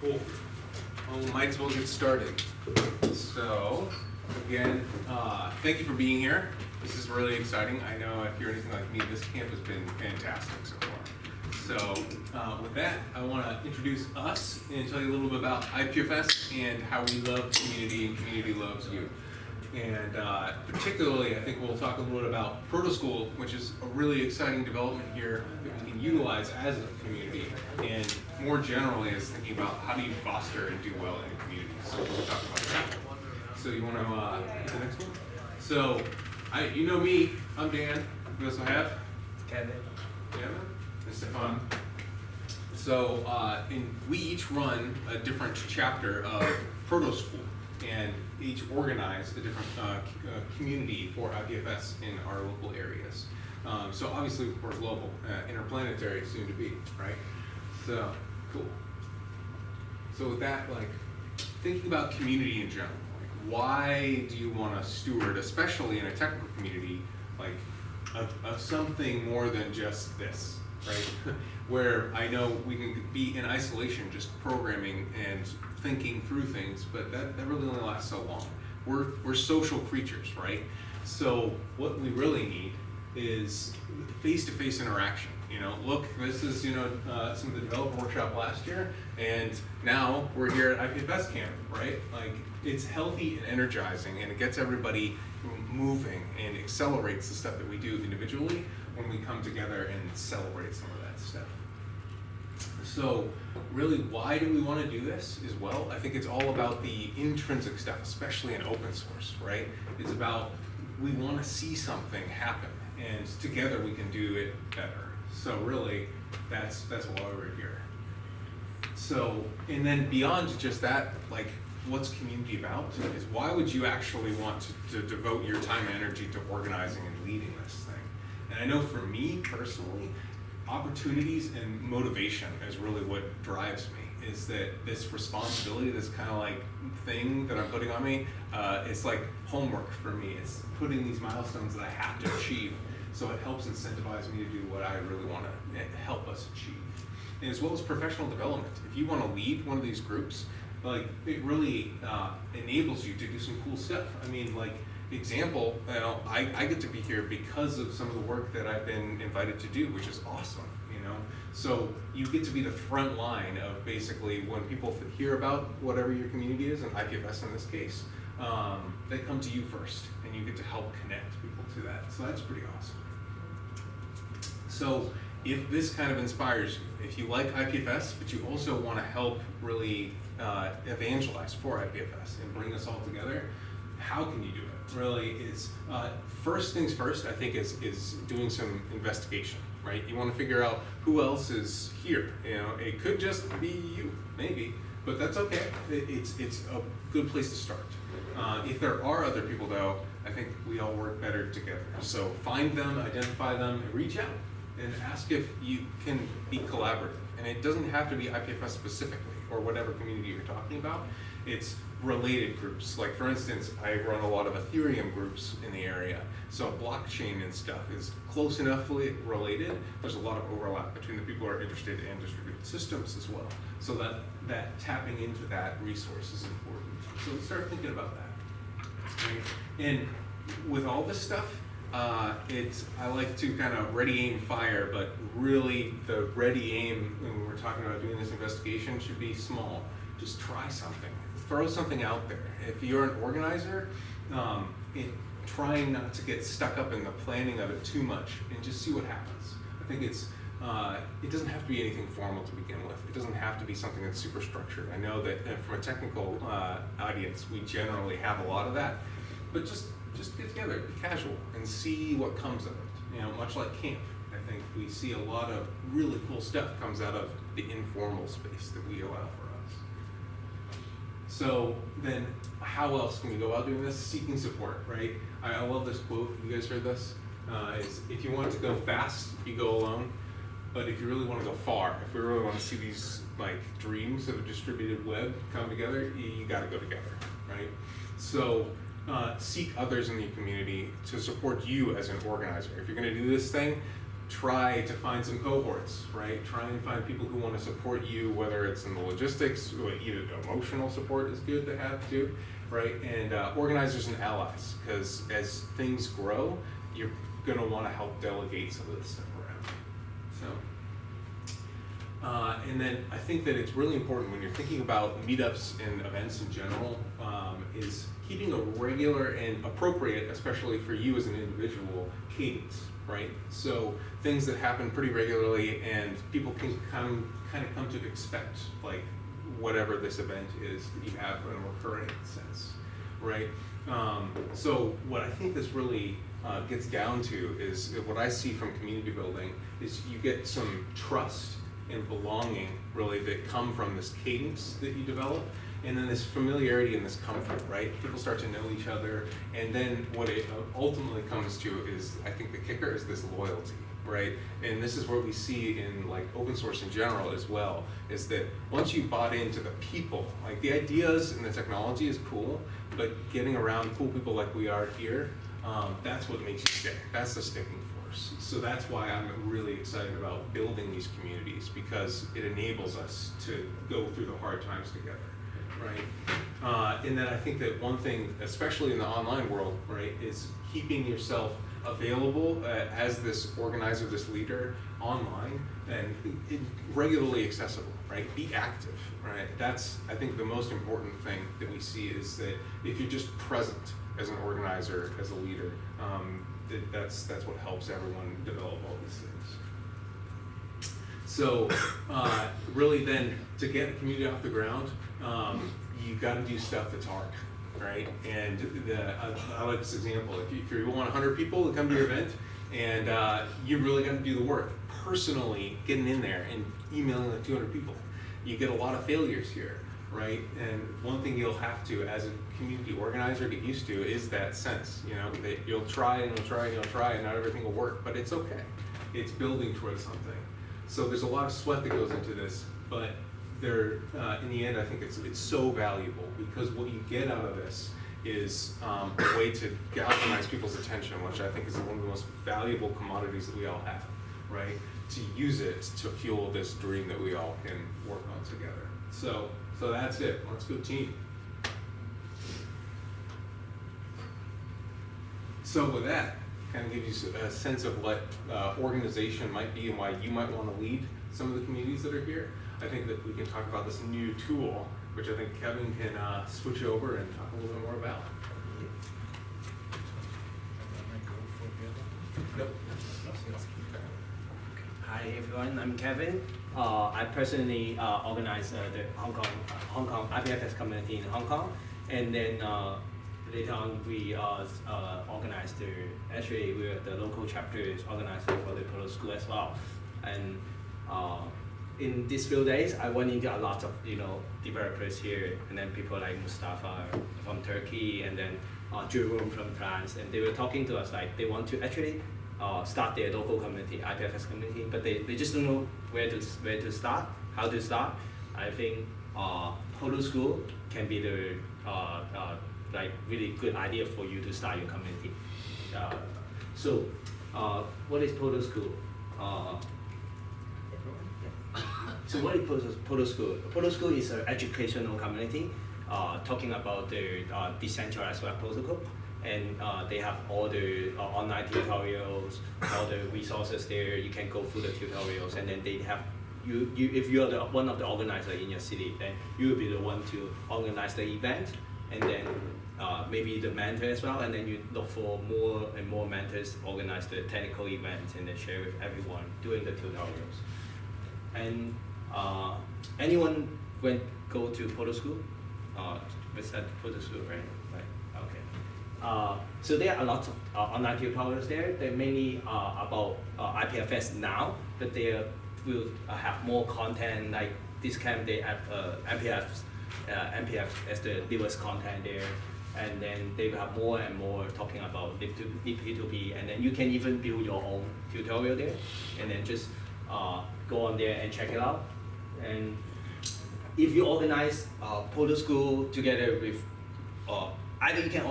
Cool. Well, might as well get started. So, again, thank you for being here. This is really exciting. I know if you're anything like me, this camp has been fantastic so far. So, with that, I want to introduce us and tell you a little bit about IPFS and how we love community and community loves you. And particularly, I think we'll talk a little bit about Proto-School, which is a really exciting development here that we can utilize as a community. And more generally, is thinking about how do you foster and do well in a community. So we'll talk about that. So you want to get the next one? So, you know me, I'm Dan. We also have Kevin. And Stefan. So we each run a different chapter of Proto-School, and each organize a different community for IPFS in our local areas. So obviously we're global, interplanetary soon to be, right? So, cool. So with that, like, thinking about community in general, like, why do you want to steward, especially in a technical community, like of something more than just this, right? Where I know we can be in isolation, just programming and thinking through things, but that really only lasts so long. We're social creatures, right? So what we really need is face-to-face interaction. You know, look, this is some of the developer workshop last year, and now we're here at IPFS camp, right? Like, it's healthy and energizing, and it gets everybody moving and accelerates the stuff that we do individually when we come together and celebrate some of that stuff. So really, why do we want to do this as well? I think it's all about the intrinsic stuff, especially in open source, right? It's about, we want to see something happen, and together we can do it better. So really, that's why we're here. So, and then beyond just that, like, what's community about is why would you actually want to devote your time and energy to organizing and leading this thing? And I know for me personally, opportunities and motivation is really what drives me, is that this responsibility, this kind of like thing that I'm putting on me, it's like homework for me. It's putting these milestones that I have to achieve. So it helps incentivize me to do what I really want to help us achieve. And as well as professional development. If you want to lead one of these groups, like, it really enables you to do some cool stuff. I mean, like, example, I get to be here because of some of the work that I've been invited to do, which is awesome, So you get to be the front line of basically when people hear about whatever your community is, and IPFS in this case, they come to you first, and you get to help connect people to that. So that's pretty awesome. So if this kind of inspires you, if you like IPFS, but you also want to help really evangelize for IPFS and bring us all together, how can you do it? Really, it's first things first, I think, is doing some investigation, right? You want to figure out who else is here. It could just be you, maybe, but that's okay. It's a good place to start. If there are other people, though, I think we all work better together. So find them, identify them, and reach out and ask if you can be collaborative. And it doesn't have to be IPFS specifically or whatever community you're talking about. It's related groups. Like, for instance, I run a lot of Ethereum groups in the area. So blockchain and stuff is close enough related. There's a lot of overlap between the people who are interested in distributed systems as well. So that tapping into that resource is important. So start thinking about that. Right? And with all this stuff, I like to kind of ready, aim, fire, but really the ready aim when we're talking about doing this investigation should be small. Just try something. Throw something out there. If you're an organizer, trying not to get stuck up in the planning of it too much and just see what happens. I think it doesn't have to be anything formal to begin with. It doesn't have to be something that's super structured. I know that from a technical audience, we generally have a lot of that, but just get together, be casual, and see what comes of it. Much like camp, I think we see a lot of really cool stuff comes out of the informal space that we allow for us. So then, how else can we go about doing this? Seeking support, right? I love this quote. You guys heard this? Is if you want to go fast, you go alone. But if you really want to go far, if we really want to see these like dreams of a distributed web come together, you got to go together, right? So seek others in the community to support you as an organizer. If you're going to do this thing, try to find some cohorts, right? Try and find people who want to support you, whether it's in the logistics, or even emotional support is good to have too, right? And organizers and allies, because as things grow, you're going to want to help delegate some of this stuff around. So, and then I think that it's really important when you're thinking about meetups and events in general, is keeping a regular and appropriate, especially for you as an individual, cadence, right? So things that happen pretty regularly and people can kind of come to expect, like, whatever this event is that you have in a recurring sense, right? So what I think this really gets down to is what I see from community building is you get some trust and belonging really that come from this cadence that you develop, and then this familiarity and this comfort, right? People start to know each other, and then what it ultimately comes to is, I think the kicker is this loyalty, right? And this is what we see in like open source in general as well, is that once you bought into the people, like the ideas and the technology is cool, but getting around cool people like we are here, that's what makes you stick. That's the sticking force. So that's why I'm really excited about building these communities, because it enables us to go through the hard times together, right? And then I think that one thing, especially in the online world, right, is keeping yourself available as this organizer, this leader online, and regularly accessible, right? Be active, right? That's, I think, the most important thing that we see is that if you're just present as an organizer, as a leader, that's what helps everyone develop all these things. So really then, to get a community off the ground, you got to do stuff that's hard, right? And I like this example. If you want 100 people to come to your event, and you really got to do the work, personally getting in there and emailing like 200 people, you get a lot of failures here, right? And one thing you'll have to, as a community organizer, get used to is that sense, you know, that you'll try and you'll try and you'll try and not everything will work, but it's okay. It's building towards something. So there's a lot of sweat that goes into this, but there, in the end, I think it's so valuable, because what you get out of this is a way to galvanize people's attention, which I think is one of the most valuable commodities that we all have, right? To use it to fuel this dream that we all can work on together. So that's it. Let's go team. So with that, kind of gives you a sense of what organization might be and why you might want to lead some of the communities that are here. I think that we can talk about this new tool, which I think Kevin can switch over and talk a little bit more about. Yep. Hi everyone, I'm Kevin. I personally organize the Hong Kong IPFS community in Hong Kong, and then later on we organized we're the local chapter is organizing for the Polo School as well. And in these few days, I went into a lot of developers here, and then people like Mustafa from Turkey, and then Jerome from France, and they were talking to us like they want to actually start their local community, IPFS community, but they just don't know where to start, how to start. I think Polo School can be the like really good idea for you to start your community. So what is Polo School? So what is Polo School? Polo School is an educational community talking about the decentralized web protocol, and they have all the online tutorials, all the resources there. You can go through the tutorials, and then they have if you are one of the organizers in your city, then you will be the one to organize the event, and then maybe the mentor as well, and then you look for more and more mentors, organize the technical events, and then share with everyone doing the tutorials. And anyone go to Polo School? Visit Polo School, right? Okay. So there are a lot of online tutorials there. They're mainly about IPFS now, but they will have more content. Like this camp, they have MPF as the newest content there, and then they will have more and more talking about P2P, and then you can even build your own tutorial there, and then just go on there and check it out. And if you organize Polo School together with, either you can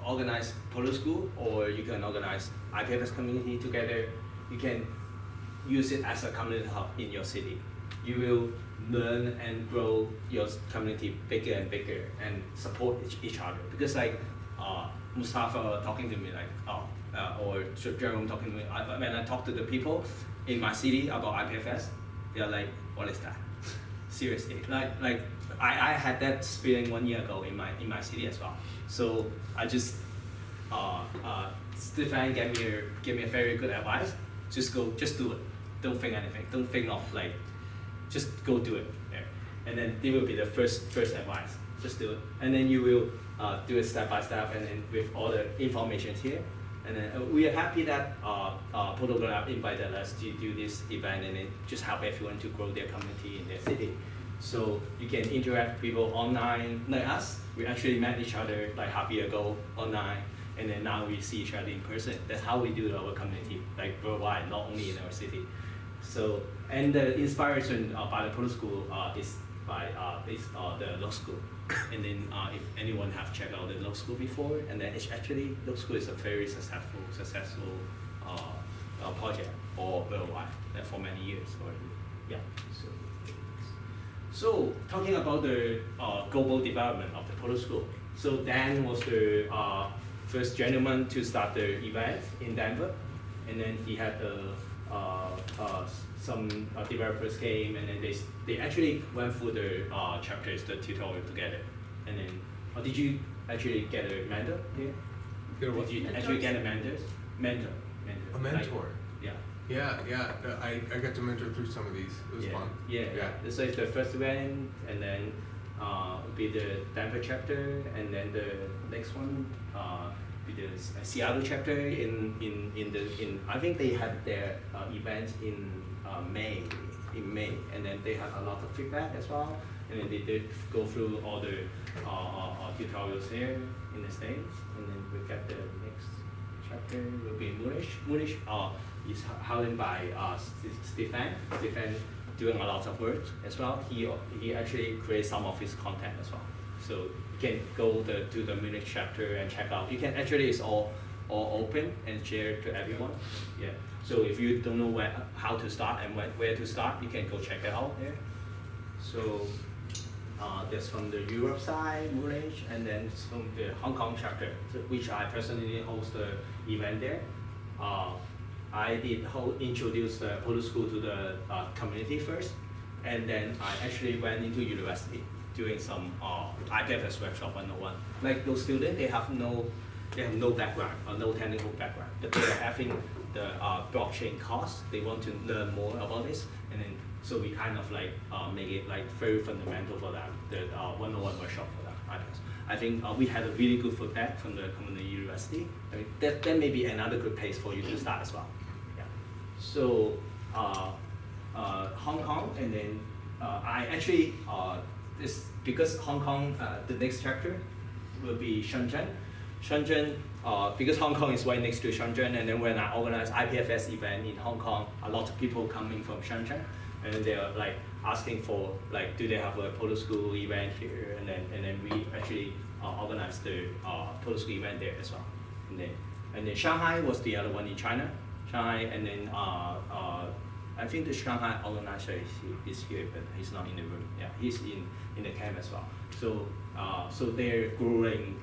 organize Polo School, or you can organize IPFS community together. You can use it as a community hub in your city. You will learn and grow your community bigger and bigger and support each other. Because like Mustafa talking to me like, or Jerome talking to me, when I talk to the people in my city about IPFS, they're like, what is that? Seriously, like I had that feeling 1 year ago in my city as well. So I just Stefan gave me a very good advice. Just do it. Don't think anything. Don't think of like, just go do it. Yeah. And then it will be the first advice. Just do it. And then you will do it step by step, and then with all the information here. And then we are happy that Photograph invited us to do this event, and then just help everyone to grow their community in their city. So you can interact with people online like us. We actually met each other like half a year ago online, and then now we see each other in person. That's how we do our community, like worldwide, not only in our city. So, and the inspiration by the Photo School is by the law school. And then if anyone have checked out the law school before, and then it's actually, law school is a very successful project all worldwide for many years already. Yeah. So talking about the global development of the Photo School. So Dan was the first gentleman to start the event in Denver, and then he had some developers came, and then they actually went through the chapters, the tutorial together. And then, did you actually get a mentor here? Did you actually get a mentor? A mentor? Like, yeah. I got to mentor through some of these. It was fun. Yeah. So it's the first event, and then be the Denver chapter, and then the next one be the Seattle chapter in I think they had their event in May, and then they had a lot of feedback as well, and then they did go through all the tutorials here in the States, and then we got the next chapter will be Moorish is held by Stefan doing a lot of work as well. He actually creates some of his content as well. So you can go to the Munich chapter and check out. You can actually, it's all open and shared to everyone. Yeah. So if you don't know how to start and where to start, you can go check it out there. So that's from the Europe side, Munich, and then from the Hong Kong chapter, which I personally host the event there. I did introduce the Photo School to the community first, and then I actually went into university doing some IPFS workshop 101. Like those students, they have no background or no technical background, but they're having the blockchain course. They want to learn more about this, and then so we kind of like make it like very fundamental for them, the 101 workshop for them. I think we had a really good feedback from the community university. I mean, that may be another good place for you to start as well. Yeah. So Hong Kong, and then I actually because Hong Kong, the next chapter will be Shenzhen. Shenzhen, because Hong Kong is right next to Shenzhen, and then when I organize IPFS event in Hong Kong, a lot of people coming from Shenzhen, and they're like asking for like, do they have a Photo School event here? And then we actually organize the Photo School event there as well. And then Shanghai was the other one in China. Shanghai, and then I think the Shanghai organizer is here, but he's not in the room. Yeah, he's in the camp as well. So they're growing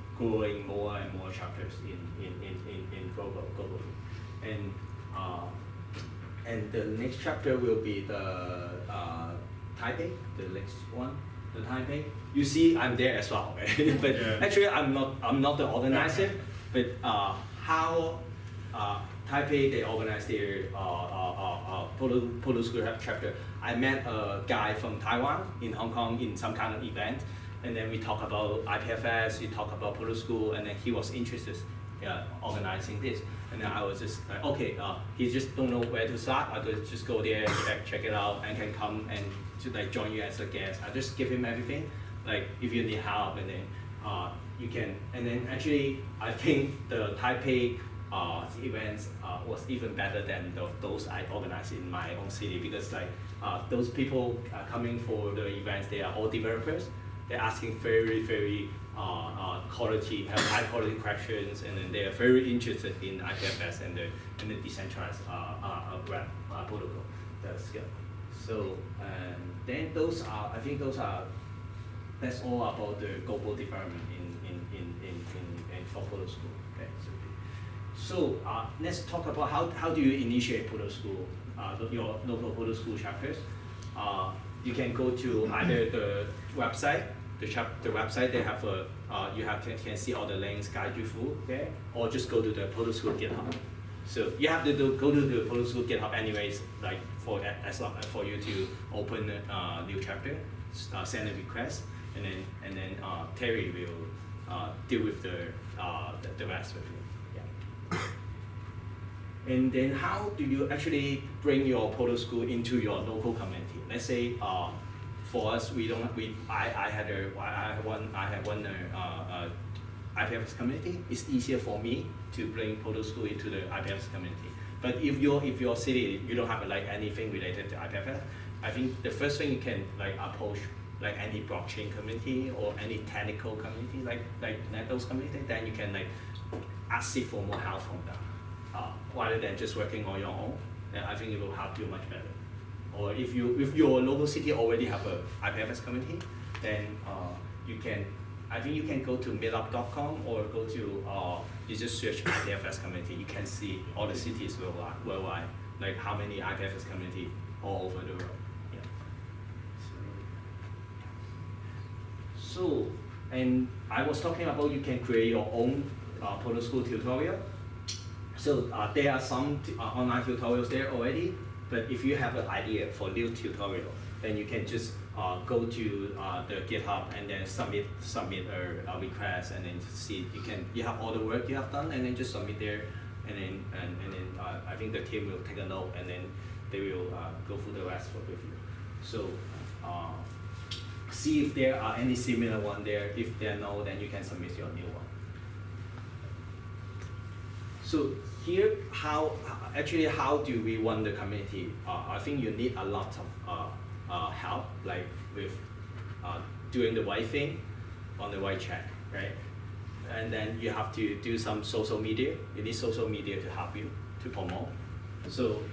more and more chapters in globally. And the next chapter will be the Taipei, the next one, the Taipei. You see, I'm there as well, right? But yeah. Actually, I'm not the organizer. But how Taipei, they organize their Photo School chapter. I met a guy from Taiwan in Hong Kong in some kind of event, and then we talk about IPFS, we talk about Photo School, and then he was interested organizing this. And then I was just like, okay, he just don't know where to start. I could just go there, check it out, and can come and to like join you as a guest. I just give him everything. Like if you need help, and then you can. And then actually, I think the Taipei events was even better than those I organized in my own city, because like those people coming for the events, they are all developers, they're asking very quality, have high quality questions, and then they are very interested in IPFS and the decentralized web protocol. That's good. So then those are, I think that's all about the global development in for Proto School. Okay. So let's talk about how do you initiate Proto School, your local Proto School chapters. You can go to either the website, the website they have a can see all the links, guide you through there, or just go to the Proto School GitHub. So you have to go to the Proto School GitHub anyways, like as long for you to open a new chapter, send a request, and then Terry will deal with the rest with you. Yeah. And then how do you actually bring your Proto School into your local community? Let's say for us, I have one IPFS community. It's easier for me to bring Proto School into the IPFS community. But if your city, you don't have like anything related to IPFS, I think the first thing you can like approach like any blockchain community or any technical community like those community, then you can like ask for more help from them, rather than just working on your own. Then I think it will help you much better. Or if your local city already have a IPFS community, then I think you can go to meetup.com or go to you just search IPFS community. You can see all the cities worldwide, like how many IPFS community all over the world. Yeah. So, and I was talking about you can create your own Proto School tutorial. So there are some online tutorials there already. But if you have an idea for new tutorial, then you can just go to the GitHub and then submit a request, and then see you have all the work you have done, and then just submit there, and then I think the team will take a note, and then they will go through the rest with you. So see if there are any similar one there. If there are no, then you can submit your new one. So here, how do we run the community? I think you need a lot of help, like with doing the right thing on the right track, right? And then you have to do some social media. You need social media to help you to promote. So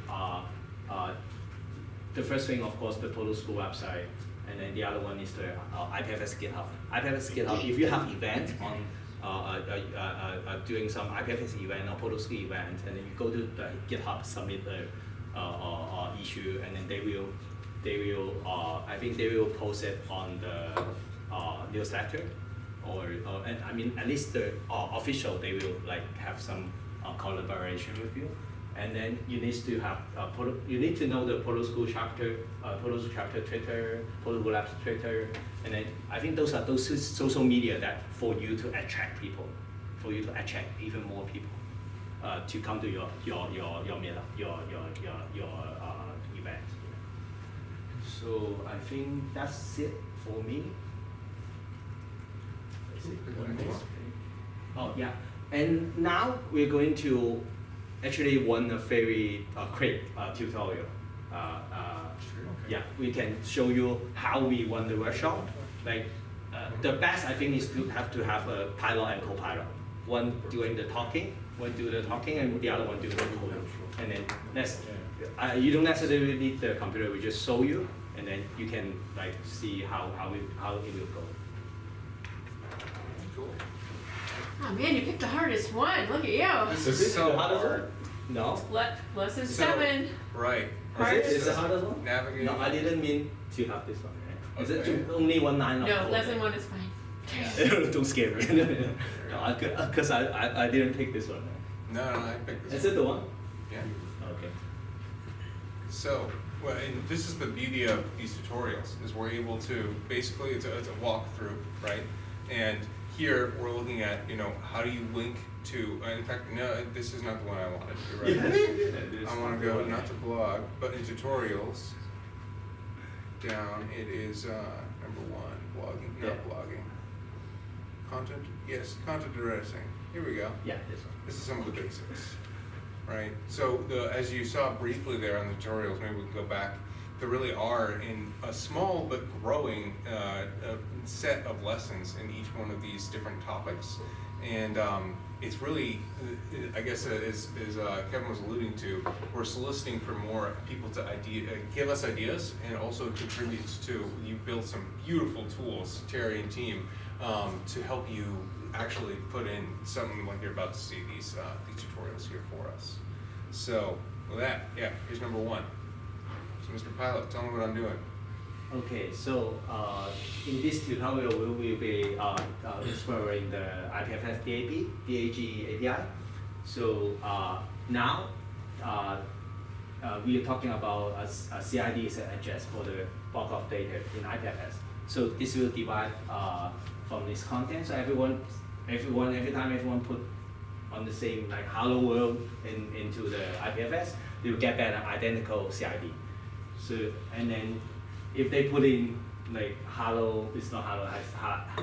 the first thing, of course, the Proto School website, and then the other one is the IPFS GitHub. IPFS GitHub, if you have events on doing some IPFS event or Proto School event, and then you go to the GitHub, submit the issue, and then they will I think they will post it on the newsletter, and I mean at least the official, they will like have some collaboration with you. And then you need to have you need to know the Proto School chapter, Twitter, Proto School Labs Twitter, and then I think those are those social media that for you to attract people, for you to attract even more people to come to your meetup, your event. So I think that's it for me. Oh yeah, and now we're going to actually run a very quick tutorial. Yeah, we can show you how we run the workshop. Like the best I think is to have a pilot and co-pilot. One doing the talking, and the other one doing the coding. And then you don't necessarily need the computer. We just show you, and then you can like see how it will go. Cool. Oh man, you picked the hardest one. Look at you. This is so hard. No. Lesson 7. Right. Is it the hardest one? Navigating. No, I didn't mean to have this one. Right? Is Okay. it only 1 line of No, code? lesson 1 is fine. Don't scare me. No, because I didn't pick this one. No, I picked this. Is it the one? Yeah. Okay. So, well, and this is the beauty of these tutorials, is we're able to, basically it's a walkthrough, right? And here we're looking at, how do you link to, in fact, no, this is not the one I wanted, you're right. I want to go not to blog, but in tutorials, down, it is number 1, blogging, not blogging. Content, yes, content addressing. Here we go. Yeah, this one. This is some of the basics, right? So as you saw briefly there on the tutorials, maybe we can go back. there really are in a small but growing set of lessons in each one of these different topics. And it's really, I guess, as Kevin was alluding to, we're soliciting for more people to give us ideas and also contribute to, you've built some beautiful tools, Terry and team, to help you actually put in something like you're about to see these tutorials here for us. So with that, yeah, here's number one. So Mr. Pilot, tell me what I'm doing. Okay, so in this tutorial we will be exploring the IPFS DAG API. So now we are talking about a CID address for the bulk of data in IPFS. So this will divide from this content. So every time everyone put on the same like hello world into the IPFS, they will get back an identical CID. So and then if they put in like hello, it's not hello, has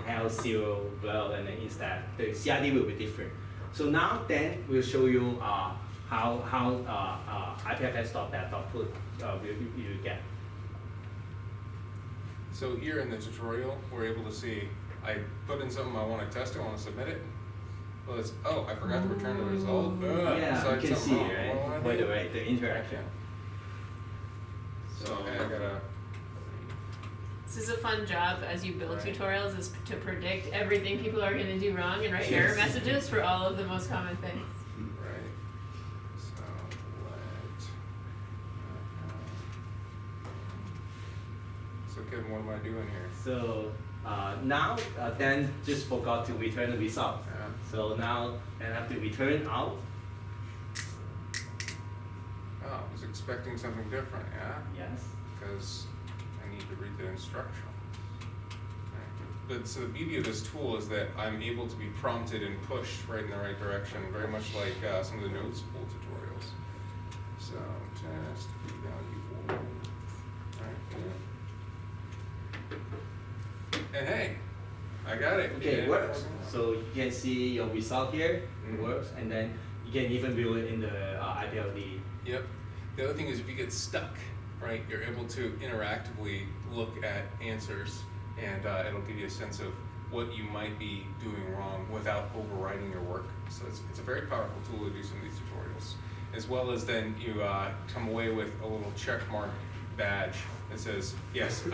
hell 0 well, and then instead the CID will be different. So now then we'll show you how IPFS.that.put will get. So here in the tutorial, we're able to see, I put in something I want to test, I want to submit it. Well, it's, oh, I forgot to return the result. Yeah, so I you did can something see, wrong. right? By the way, the interaction. So okay, I gotta. This is a fun job as you build Right. tutorials, is to predict everything people are going to do wrong and write error messages for all of the most common things. Right. So let. So Kevin, what am I doing here? So now Dan just forgot to return the result. Yeah. So now I have to return out. Oh, I was expecting something different, yeah? Yes. Because I need to read the instructions. Right. But so the beauty of this tool is that I'm able to be prompted and pushed right in the right direction, very much like some of the Node School tutorials. So test value 1. Right. And hey, I got it. Okay, it Yeah. works. So you can see your result here. It Mhm. works, and then you can even view it in the IPLD. Yep. The other thing is if you get stuck, right, you're able to interactively look at answers, and it'll give you a sense of what you might be doing wrong without overriding your work. So it's a very powerful tool to do some of these tutorials. As well as then you come away with a little check mark badge that says, yes,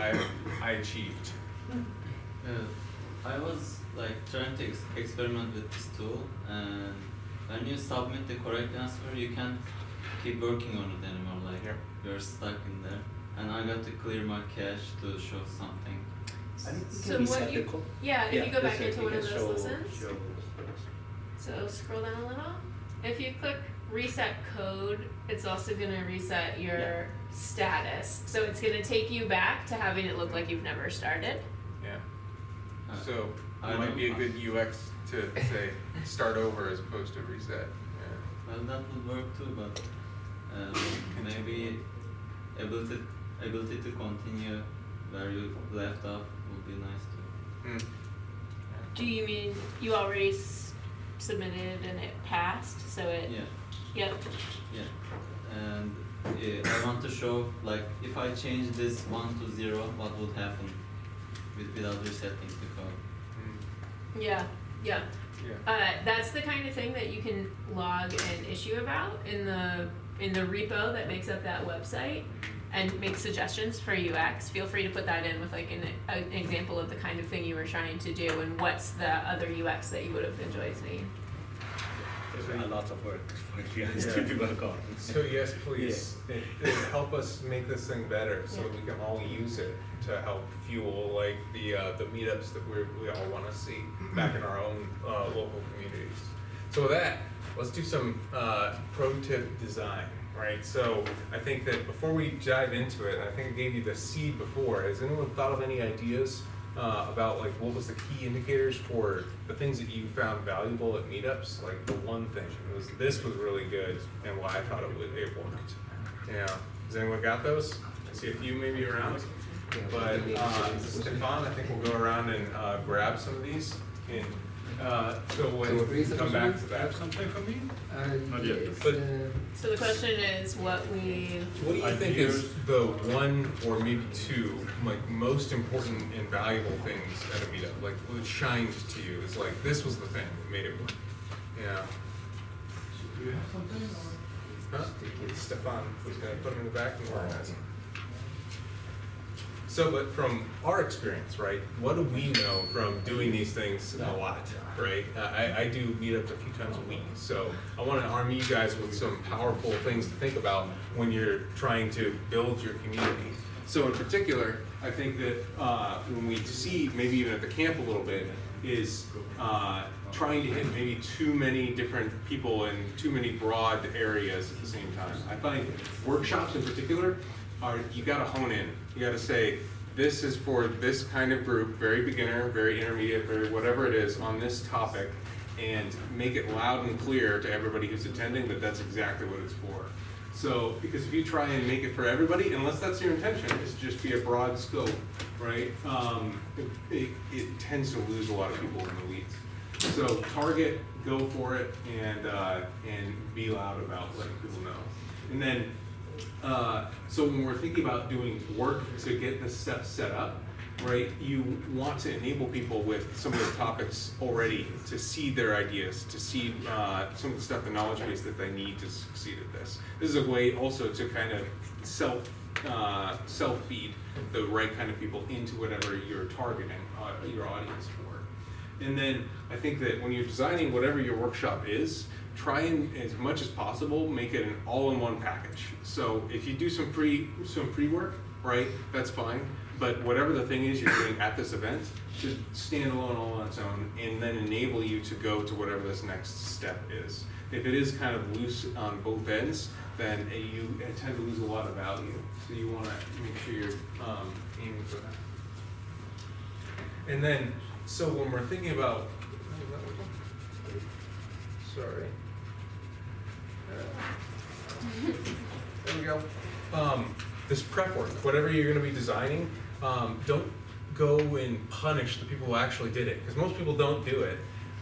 I achieved. I was like trying to experiment with this tool, and when you submit the correct answer, you can't keep working on it anymore. Like Yep. you're stuck in there, and I got to clear my cache to show something. I think we So can what reset you- the code. Yeah, if you go that's back it, into we one of can those lessons, show- so scroll down a little. If you click reset code, it's also going to reset your Yeah. status. So it's going to take you back to having it look like you've never started. Yeah. Uh, So I it might don't- be a good UX to say start over as opposed to reset. Yeah. Well, that would work too, but maybe ability to continue where you left off would be nice too. Hmm. Do you mean you already submitted and it passed? So it. Yeah. Yep. Yeah, and I want to show like if I change this 1 to 0, what would happen without resetting the code. Hmm. Yeah. Yeah. Yeah. That's the kind of thing that you can log an issue about in the repo that makes up that website and make suggestions for UX. Feel free to put that in with like an example of the kind of thing you were trying to do and what's the other UX that you would have enjoyed seeing. There's a lot of work for you guys Yeah. to work on. So yes, please, it help us make this thing better so that we can all use it to help fuel like the meetups that we all want to see back in our own local communities. So with that, let's do some pro tip design, right? So I think that before we dive into it, I think I gave you the seed before. Has anyone thought of any ideas about like what was the key indicators for the things that you found valuable at meetups? Like the one thing was this was really good and why I thought it worked. Yeah, has anyone got those? I see a few maybe around, but Stefan, I think we'll go around and grab some of these. And So when we come back to that. Something for me? Not yet. Yes, But- So the question is what we, What do you think is the one or maybe two like most important and valuable things at a meetup? Like what shined to you is like this was the thing that made it work. Yeah. Do you have something? Huh? Stefan was gonna put them in the back and organize them. So, but from our experience, right, what do we know from doing these things a lot, right? I do meetups a few times a week, so I want to arm you guys with some powerful things to think about when you're trying to build your community. So in particular, I think that when we see, maybe even at the camp a little bit, is trying to hit maybe too many different people in too many broad areas at the same time. I find workshops in particular you gotta hone in. You gotta say, this is for this kind of group, very beginner, very intermediate, very whatever it is on this topic, and make it loud and clear to everybody who's attending that that's exactly what it's for. So, because if you try and make it for everybody, unless that's your intention, is to just be a broad scope, right? It tends to lose a lot of people in the weeds. So target, go for it, and be loud about letting people know. And then, so when we're thinking about doing work to get this stuff set up, right, you want to enable people with some of the topics already to seed their ideas, to seed some of the stuff, the knowledge base that they need to succeed at this. This is a way also to kind of self-feed the right kind of people into whatever you're targeting your audience for. And then I think that when you're designing whatever your workshop is, try and, as much as possible, make it an all-in-one package. So if you do some pre-work, right, that's fine. But whatever the thing is you're doing at this event should stand alone all on its own and then enable you to go to whatever this next step is. If it is kind of loose on both ends, then you tend to lose a lot of value. So you want to make sure you're aiming for that. And then, so when we're thinking about, sorry. There we go. This prep work, whatever you're going to be designing, don't go and punish the people who actually did it, because most people don't do it.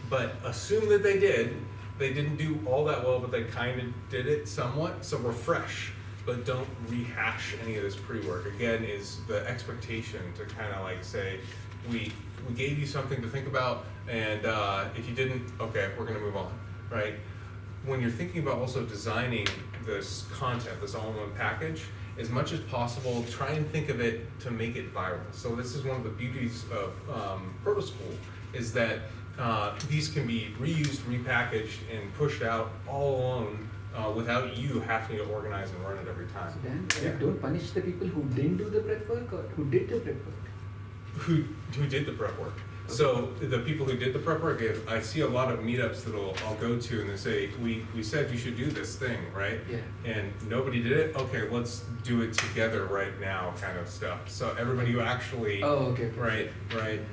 But assume that they did. They didn't do all that well, but they kind of did it somewhat. So refresh, but don't rehash any of this pre-work. Again, is the expectation to kind of like say, we gave you something to think about, and if you didn't, okay, we're going to move on, right? When you're thinking about also designing this content, this all-in-one package, as much as possible, try and think of it to make it viral. So this is one of the beauties of Proto School, is that these can be reused, repackaged, and pushed out all alone without you having to organize and run it every time. Then Yeah. don't punish the people who didn't do the prep work or who did the prep work. Who did the prep work. So the people who did the prep work, I see a lot of meetups that I'll go to and they say, we said you should do this thing, right? Yeah. And nobody did it? Okay, let's do it together right now kind of stuff. So everybody who actually, Oh, okay. right,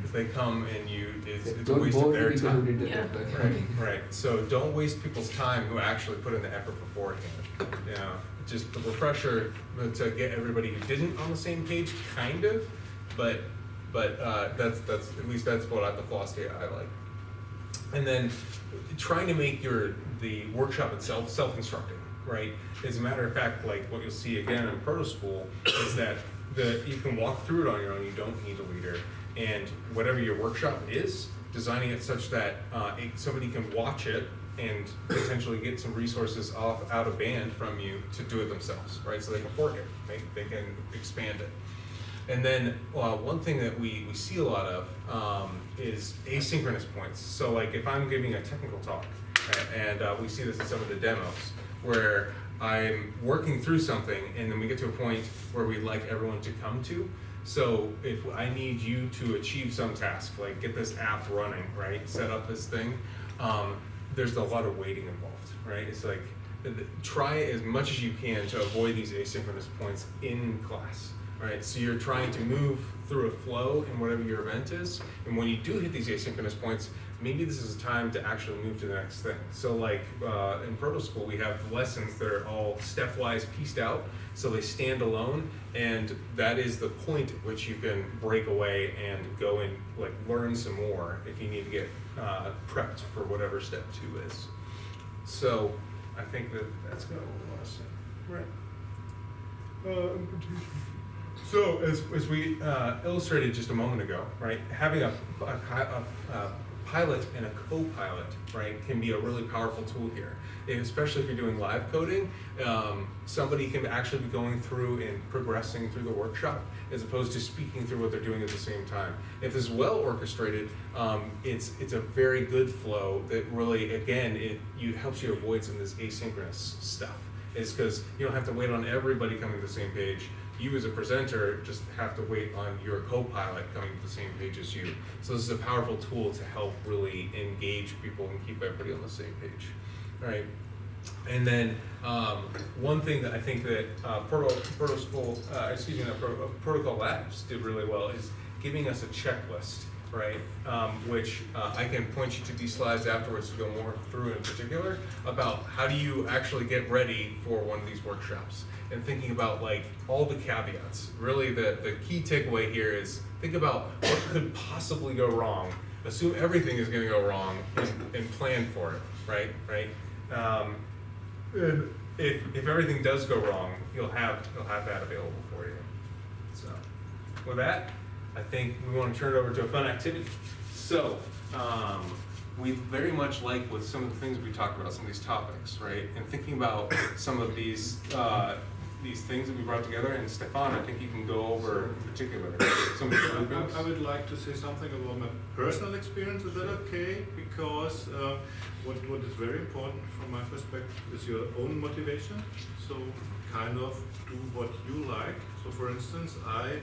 if they come and it's a Don't waste of bore their the people who time. did the Yeah. prep work. Right. So don't waste people's time who actually put in the effort beforehand. You know, just the refresher to get everybody who didn't on the same page, kind of, but that's at least that's what the philosophy I like. And then trying to make the workshop itself self-instructing, right? As a matter of fact, like what you'll see again in Proto School is that you can walk through it on your own. You don't need a leader, and whatever your workshop is, designing it such that somebody can watch it and potentially get some resources out of band from you to do it themselves, right? So they can fork it, they can expand it. And then one thing that we see a lot of is asynchronous points. So like if I'm giving a technical talk, and we see this in some of the demos, where I'm working through something and then we get to a point where we'd like everyone to come to. So if I need you to achieve some task, like get this app running, right, set up this thing, there's a lot of waiting involved, right? It's like try as much as you can to avoid these asynchronous points in class. right? So you're trying to move through a flow in whatever your event is, and when you do hit these asynchronous points, maybe this is a time to actually move to the next thing. So like in Proto School, we have lessons that are all stepwise pieced out, so they stand alone, and that is the point at which you can break away and go and like learn some more if you need to get prepped for whatever step 2 is. So I think that's got what we want to say. Right. So as we illustrated just a moment ago, right, having a pilot and a co-pilot, right, can be a really powerful tool here. And especially if you're doing live coding, somebody can actually be going through and progressing through the workshop as opposed to speaking through what they're doing at the same time. If it's well orchestrated, it's a very good flow that really, again, it helps you avoid some of this asynchronous stuff. It's because you don't have to wait on everybody coming to the same page. You as a presenter just have to wait on your co-pilot coming to the same page as you. So this is a powerful tool to help really engage people and keep everybody on the same page. All right. And then one thing that I think that Protocol Labs did really well is giving us a checklist, right? Which I can point you to these slides afterwards to go more through in particular about how do you actually get ready for one of these workshops and thinking about like all the caveats. Really the key takeaway here is think about what could possibly go wrong. Assume everything is gonna go wrong and plan for it, right? And if everything does go wrong, you'll have that available for you. So with that, I think we want to turn it over to a fun activity. So we very much like with some of the things we talked about, some of these topics, right? And thinking about some of these things that we brought together. And Stefan, I think you can go over in particular some of the things. I would like to say something about my personal experience. Is that okay? Because what is very important from my perspective is your own motivation. So kind of do what you like. So for instance, I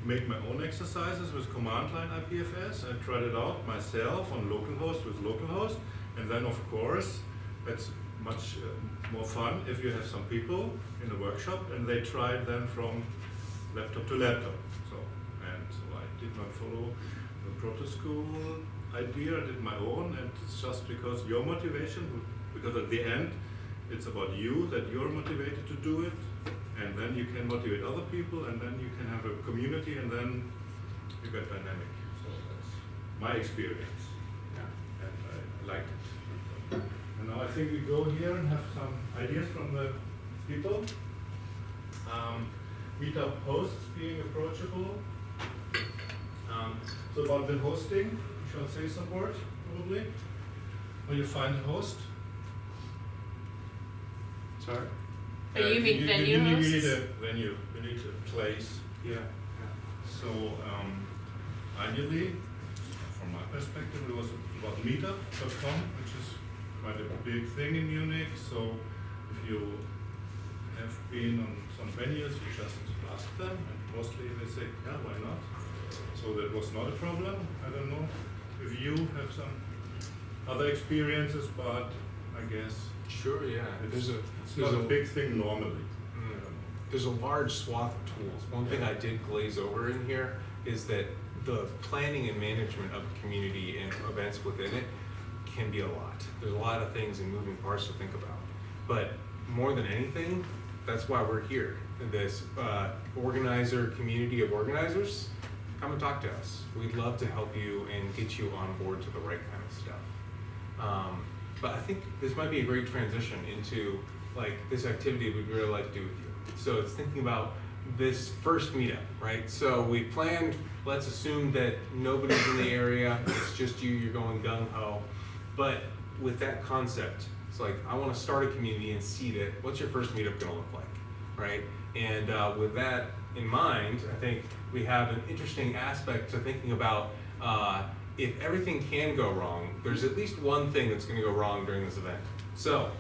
make my own exercises with command line IPFS. I tried it out myself on localhost with localhost, and then of course it's much more fun if you have some people in a workshop and they try it then from laptop to laptop. So I did not follow the Proto School idea. I did my own, and it's just because your motivation, because at the end it's about you, that you're motivated to do it. And then you can motivate other people, and then you can have a community, and then you get dynamic. So that's my experience. Yeah. And I liked it. And now I think we go here and have some ideas from the people. Meetup hosts being approachable. So about the hosting, you shall say some words, probably. When you find a host. Sorry? You mean venue you hosts? need a venue, you need a place. Yeah. So ideally, from my perspective, it was about meetup.com, which is quite a big thing in Munich. So if you have been on some venues, you just ask them, and mostly they say, yeah, why not? So that was not a problem. I don't know if you have some other experiences, but I guess Sure, yeah. it's not a big thing normally. There's a large swath of tools. One thing I did glaze over in here is that the planning and management of a community and events within it can be a lot. There's a lot of things and moving parts to think about. But more than anything, that's why we're here. This organizer community of organizers, come and talk to us. We'd love to help you and get you on board to the right kind of stuff. But I think this might be a great transition into like this activity we'd really like to do with you. So it's thinking about this first meetup, right? So we planned, let's assume that nobody's in the area, it's just you, you're going gung-ho. But with that concept, it's like, I wanna start a community and seed it. What's your first meetup gonna look like, right? And with that in mind, I think we have an interesting aspect to thinking about if everything can go wrong, there's at least one thing that's gonna go wrong during this event. So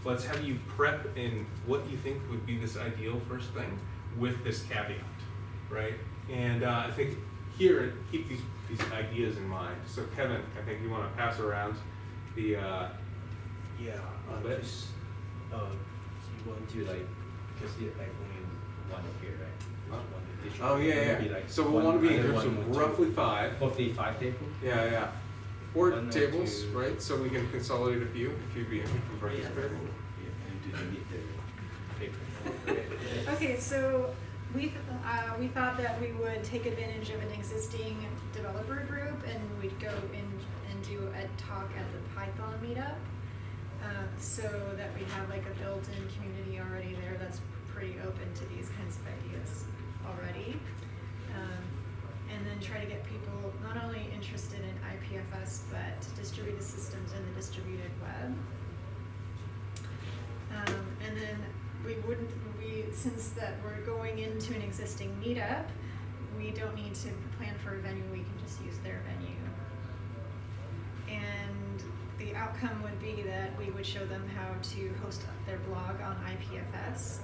let's have you prep in what you think would be this ideal first thing with this caveat, right? And I think here, keep these ideas in mind. So Kevin, I think you wanna pass around the, Just, you want to like, because you like only one here, right? Oh, yeah, Maybe yeah. like So we one- want to be in either groups one of or two. roughly 5. Roughly 5 people. Yeah, yeah. Or One or tables, two. right? So we can consolidate a few if you'd be interested in participating. And do they need the paper? Okay, so we thought that we would take advantage of an existing developer group and we'd go in and do a talk at the Python meetup. So that we have like a built-in community already there that's pretty open to these kinds of ideas already. And then try to get people not only interested in IPFS, but distributed systems and the distributed web. And then since that we're going into an existing meetup, we don't need to plan for a venue, we can just use their venue. And the outcome would be that we would show them how to host their blog on IPFS,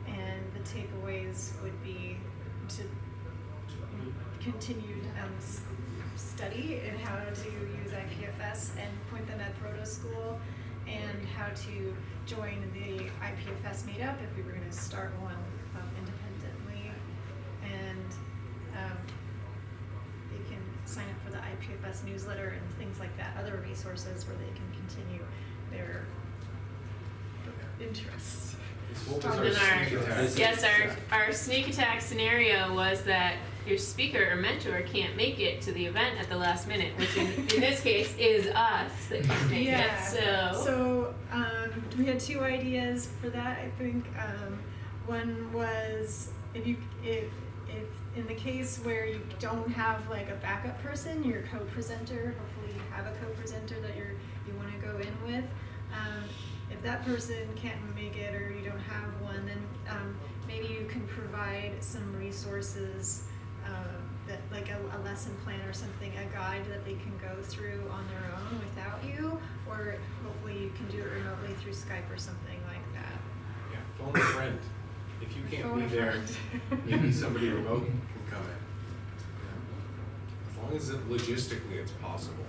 and the takeaways would be to continued study in how to use IPFS and point them at Proto School, and how to join the IPFS meetup if we were going to start one independently. And they can sign up for the IPFS newsletter and things like that, other resources where they can continue their interests. What was And our then sneak our, attack? yes, our sneak attack scenario was that your speaker or mentor can't make it to the event at the last minute, which in this case is us that can't make it, so. So we had 2 ideas for that, I think. One was if in the case where you don't have like a backup person, your co-presenter, hopefully you have a co-presenter that you want to go in with. If that person can't make it or you don't have one, then maybe you can provide some resources, that like a lesson plan or something, a guide that they can go through on their own without you, or hopefully you can do it remotely through Skype or something like that. Yeah, phone a friend. If you can't Phone be a there, friend. maybe somebody remote can come in. As long as logistically it's possible,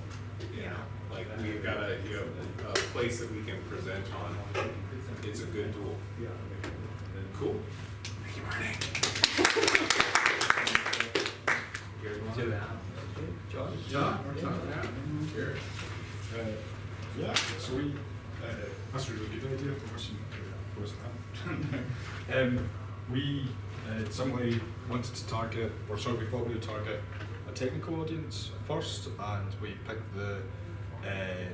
you know, like we've got a place that we can present on. It's a good tool. Cool. Thank you, Marty. John? Here. Yeah, so that's a really good idea. We similarly wanted to target, or sorry, we thought we would target a technical audience first, and we picked the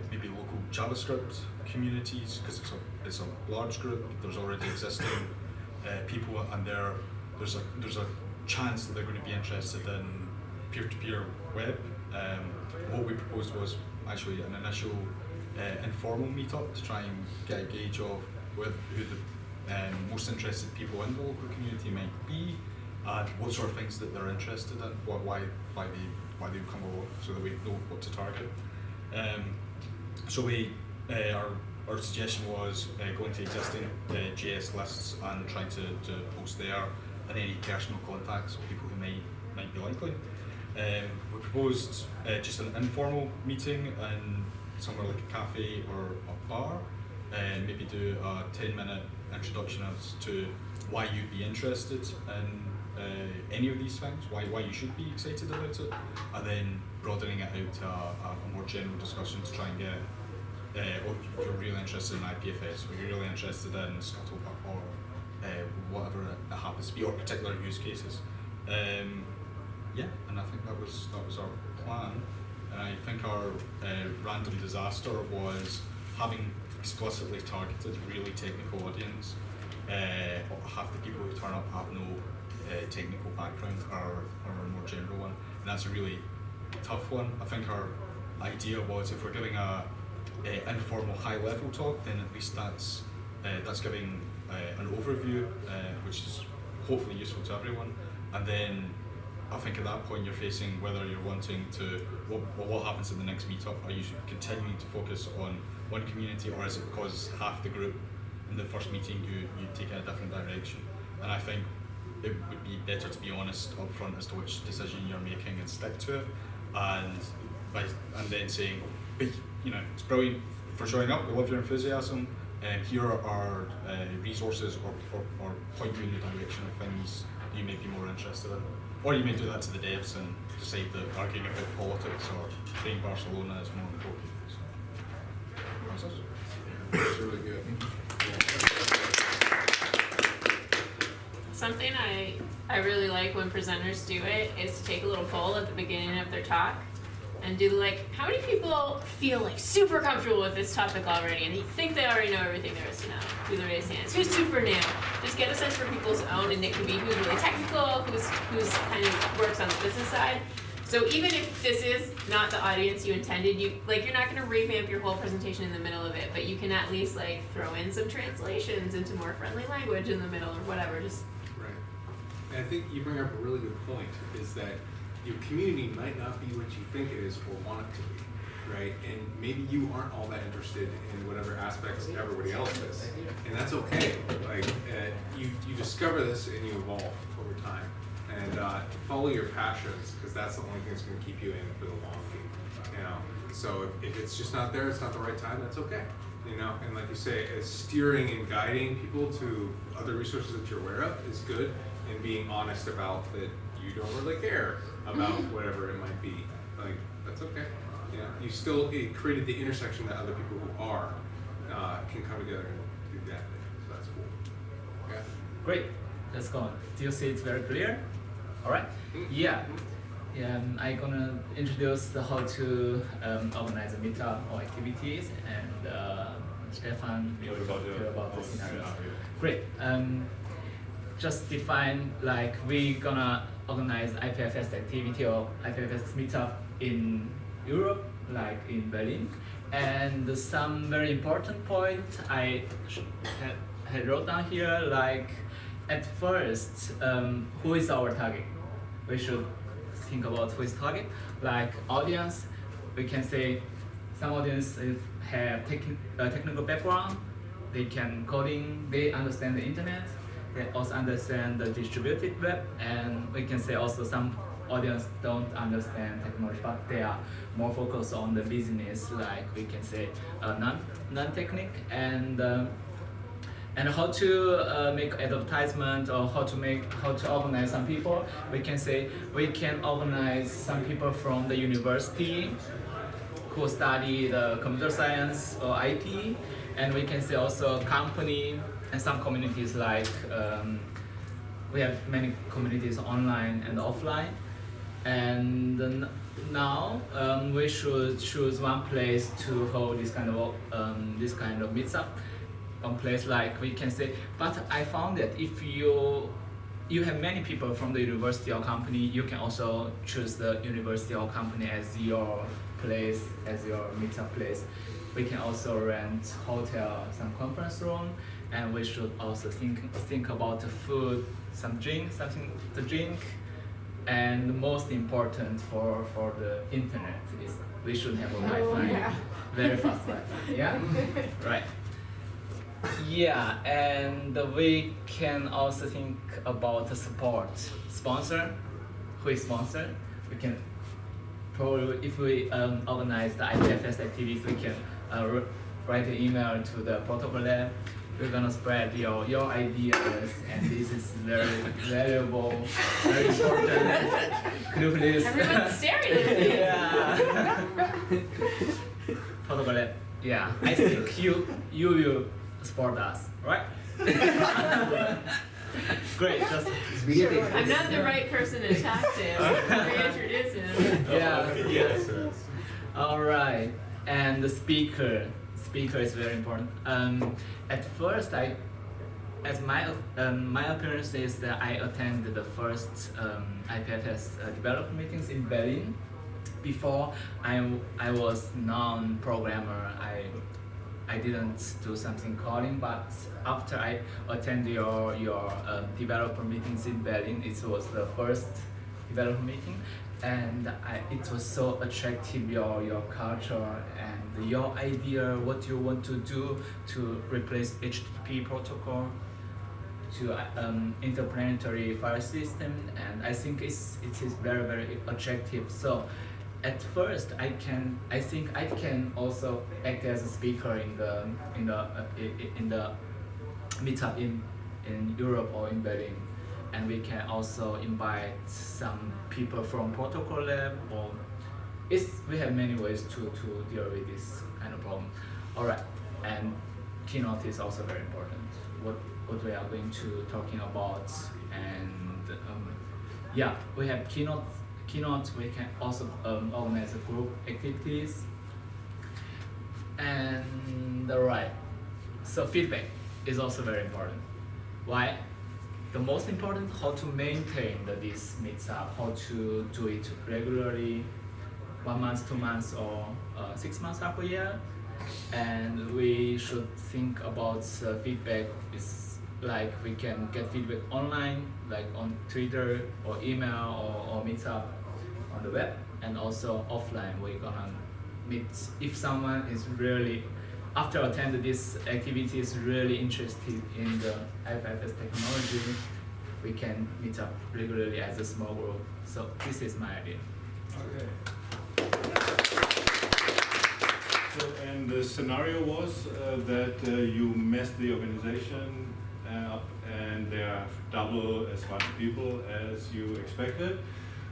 maybe local JavaScript communities because it's a large group. There's already existing people, and there's a chance that they're going to be interested in peer-to-peer web. What we proposed was actually an initial informal meetup to try and get a gauge of who the most interested people in the local community might be, and what sort of things that they're interested in, why they come along, so that we know what to target. So our suggestion was going to existing JS lists and trying to post there, and any personal contacts of people who might be likely. We proposed just an informal meeting in somewhere like a cafe or a bar, and maybe do a 10-minute introduction as to why you'd be interested in any of these things, why you should be excited about it, and then broadening it out to a more general discussion to try and get, if you're really interested in IPFS, or you're really interested in Scuttle or whatever it happens to be, or particular use cases. Yeah, and I think that was our plan. And I think our random disaster was having explicitly targeted really technical audience. Half the people who turn up have no technical background or a more general one, and that's a really tough one. I think our idea was if we're giving a informal high-level talk, then at least that's giving an overview, which is hopefully useful to everyone, and then I think at that point you're facing whether you're wanting to, what happens in the next meetup? Are you continuing to focus on one community, or is it because half the group in the first meeting you take in a different direction? And I think it would be better to be honest up front as to which decision you're making and stick to it, and then saying, you know, it's brilliant for showing up, we love your enthusiasm, and here are our resources or point you in the direction of things you may be more interested in. Or you may do that to the devs and decide that arguing about politics or playing Barcelona is more important. So, that's it. That's really good. Something I really like when presenters do it is to take a little poll at the beginning of their talk and do like, how many people feel like super comfortable with this topic already and they think they already know everything there is to know? Who's raise hands? Who's super new? Just get a sense for people's own, and it could be who's really technical, who's kind of works on the business side. So even if this is not the audience you intended, you're not gonna revamp your whole presentation in the middle of it, but you can at least like throw in some translations into more friendly language in the middle or whatever, just. Right. And I think you bring up a really good point, is that your community might not be what you think it is or want it to be, right? And maybe you aren't all that interested in whatever aspects everybody else is, and that's okay. Like, you discover this and you evolve over time, and follow your passions, because that's the only thing that's going to keep you in for the long game, you know? So if it's just not there, it's not the right time, that's okay, you know? And like you say, steering and guiding people to other resources that you're aware of is good, and being honest about that you don't really care about whatever it might be, like, that's okay. You know, you still created the intersection that other people who are can come together and do that. So that's cool. Yeah. Great. Let's go on. Do you see it's very clear? All right. Yeah. I'm gonna introduce how to organize a meetup or activities, and Stefan will talk about the scenario. Great. Just define, like, we gonna organize IPFS activity or IPFS meetup in Europe, like in Berlin, and some very important point I had wrote down here, like, at first, who is our target? We should think about who is target, like audience. We can say some audience have technical background, they can coding, they understand the internet, they also understand the distributed web, and we can say also some audience don't understand technology, but they are more focused on the business, like we can say non-technique, and how to make advertisement, or how to organize some people. We can say we can organize some people from the university who study the computer science or IT, and we can say also company and some communities, like we have many communities online and offline. And now we should choose one place to hold this kind of meetup. One place, like we can say, but I found that if you have many people from the university or company, you can also choose the university or company as your place, as your meetup place. We can also rent hotel, some conference room, and we should also think about the food, something to drink, and most important for the internet is we should have a Wi-Fi, very fast Wi-Fi. Yeah, right. Yeah, and we can also think about the support sponsor. Who is sponsor? We can probably, if we organize the IPFS activities, we can write an email to the protocol lab. We're gonna spread your ideas, and this is very valuable, very important. Could you please? Everyone's staring at me. Yeah. Protocol lab. Yeah, I think you will support us, right? Great. Just I'm not the right person to talk to. Reintroduce him. Yeah. Yes. All right. And the speaker is very important. At first, my appearance is that I attended the first IPFS developer meetings in Berlin. Before I was non-programmer. I didn't do something coding, but after I attended your developer meetings in Berlin, it was the first developer meeting, and it was so attractive, your culture and your idea, what you want to do to replace HTTP protocol to interplanetary file system, and I think it is very, very attractive. So at first, I think I can also act as a speaker in the meetup in Europe or in Berlin, and we can also invite some people from protocol lab, or we have many ways to deal with this kind of problem. All right, and keynote is also very important. What we are going to talking about, and yeah, we have keynote. We can also organize group activities. And right, so feedback is also very important. Why? The most important, how to maintain this meetup, how to do it regularly, 1 month, 2 months, or 6 months, half a year. And we should think about feedback. Is like we can get feedback online, like on Twitter or email or meetup on the web, and also offline. We're gonna meet if someone is really, after attending this activity, is really interested in the IPFS technology. We can meet up regularly as a small group. So this is my idea. Okay. So, and the scenario was that you messed the organization up and there are double as much people as you expected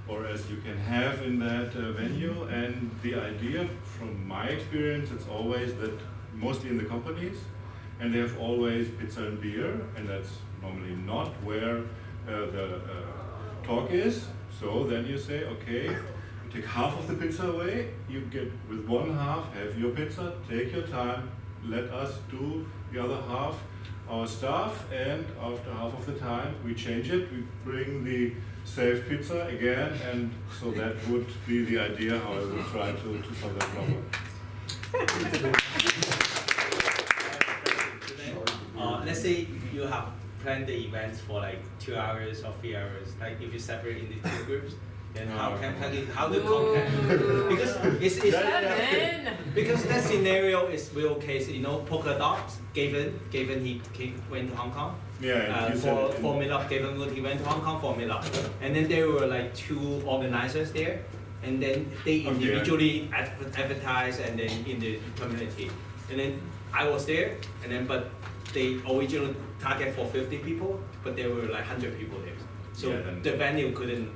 or as you can have in that venue. And the idea, from my experience, it's always that mostly in the companies, and they have always pizza and beer, and that's normally not where the talk is. So then you say, okay, you take half of the pizza away, you get with one half, have your pizza, take your time, let us do the other half, our stuff, and after half of the time we change it, we bring the saved pizza again, and so that would be the idea how I would try to solve that problem. Let's say you have planned the events for like 2 hours or 3 hours. Like if you separate into 2 groups, then how do content? Because it's because that scenario is real case. You know, Polka Dots, Gavin he went to Hong Kong. Yeah, for meetup, Gavin he went to Hong Kong for meetup, and then there were like 2 organizers there, and then they individually advertise and then in the community, and then I was there, and then but they original target for 50 people, but there were like 100 people there. So the venue couldn't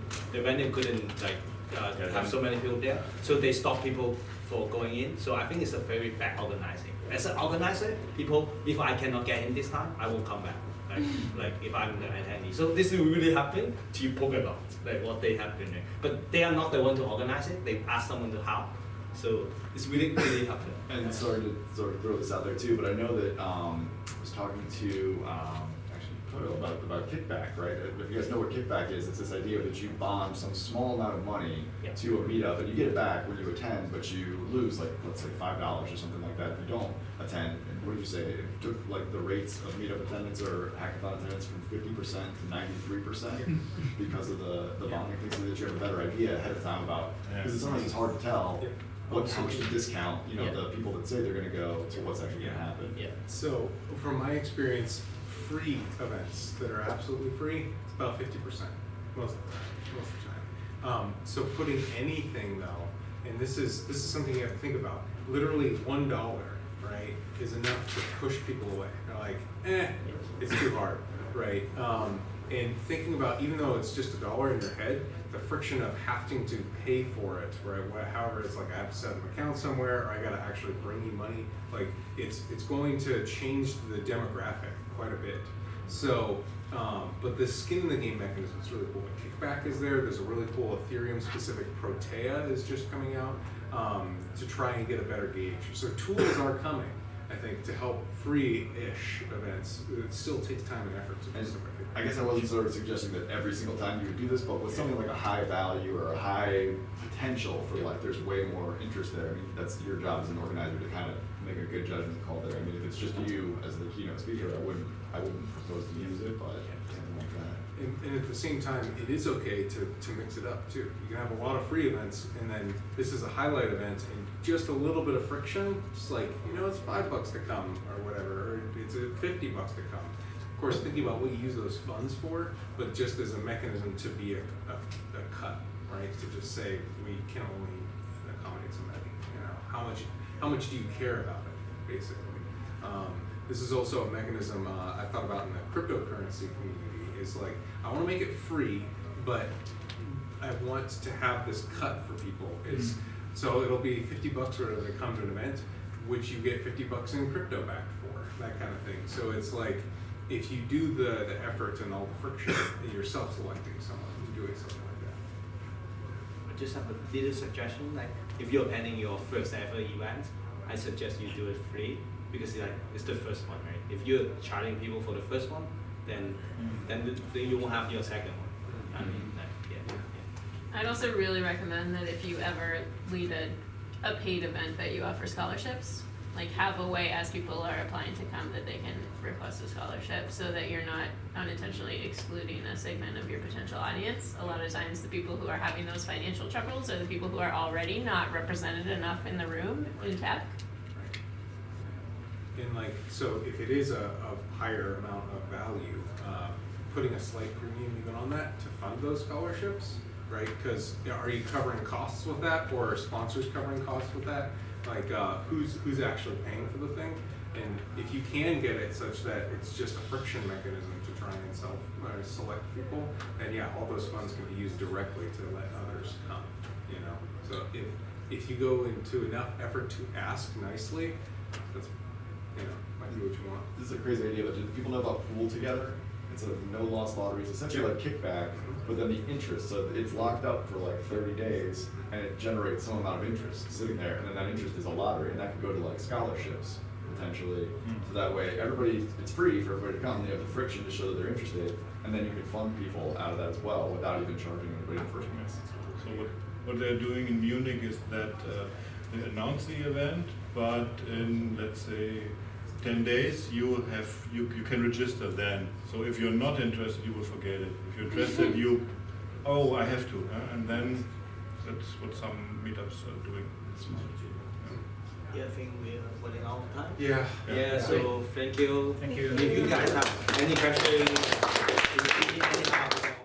like have so many people there. So they stopped people for going in. So I think it's a very bad organizing. As an organizer, people, if I cannot get in this time, I won't come back. Like if I'm the attendee. So this will really happen to Polka Dots, like what they have been there. But they are not the one to organize it. They ask someone to help. So it's really happening. And sorry to sort of throw this out there too, but I know that I was talking to actually about kickback, right? If you guys know what kickback is, it's this idea that you bond some small amount of money to a meetup, and you get it back when you attend, but you lose like let's say $5 or something like that if you don't attend. And what did you say? It took like the rates of meetup attendance or hackathon attendance from 50% to 93% because of the bonding thing, so that you have a better idea ahead of time about, because sometimes it's hard to tell. How much to discount, the people that say they're going to go to what's actually going to happen. Yeah. So from my experience, free events that are absolutely free, it's about 50% most of the time. So putting anything though, and this is something you have to think about. Literally $1, right, is enough to push people away. They're like, it's too hard, right? And thinking about, even though it's just $1 in your head, the friction of having to pay for it, right? However, it's like I have to set up an account somewhere, or I gotta actually bring you money. Like it's going to change the demographic quite a bit. So, but the skin in the game mechanism is really cool. Kickback is there. There's a really cool Ethereum specific Protea is just coming out to try and get a better gauge. So tools are coming, I think, to help free-ish events. It still takes time and effort to do stuff. I guess I wasn't sort of suggesting that every single time you would do this, but with something like a high value or a high potential for like there's way more interest there. I mean, that's your job as an organizer to kind of make a good judgment call there. I mean, if it's just you as the keynote speaker, I wouldn't propose to use it, but something like that. And at the same time, it is okay to mix it up too. You can have a lot of free events, and then this is a highlight event, and just a little bit of friction, just like, it's $5 to come, or whatever, or it's $50 to come. Of course, thinking about what you use those funds for, but just as a mechanism to be a cut, right? To just say, we can only accommodate somebody, how much do you care about it, basically? This is also a mechanism I thought about in the cryptocurrency community, is like, I wanna make it free, but I want to have this cut for people. It's, so it'll be $50 or whatever they come to an event, which you get $50 in crypto back for, that kind of thing. So it's like, if you do the effort and all the friction, you're self-selecting someone who's doing something like that. I just have a little suggestion, like if you're planning your first ever event, I suggest you do it free because it's the first one, right? If you're charging people for the first one, then you won't have your second one. I mean, yeah. I'd also really recommend that if you ever lead a paid event that you offer scholarships, like have a way as people are applying to come that they can request a scholarship so that you're not unintentionally excluding a segment of your potential audience. A lot of times the people who are having those financial troubles are the people who are already not represented enough in the room in tech. And like, so if it is a higher amount of value, putting a slight premium even on that to fund those scholarships, right? Because are you covering costs with that, or are sponsors covering costs with that? Like, who's actually paying for the thing? And if you can get it such that it's just a friction mechanism to try and select people, then yeah, all those funds can be used directly to let others come, you know? So if you go into enough effort to ask nicely, that's, you know, might be what you want. This is a crazy idea, but do people know about pool together? It's a no loss lottery. It's essentially like kickback, but then the interest. So it's locked up for like 30 days, and it generates some amount of interest sitting there, and then that interest is a lottery, and that could go to like scholarships potentially. So that way, it's free for everybody to come. You have the friction to show that they're interested, and then you can fund people out of that as well without even charging anybody in the first place. So what they're doing in Munich is that they announce the event, but in, let's say, 10 days you can register then. So if you're not interested, you will forget it. If you're interested, I have to, and then that's what some meetups are doing. Yeah, I think we're running out of time. Yeah. Yeah, so thank you. Thank you. If you guys have any questions,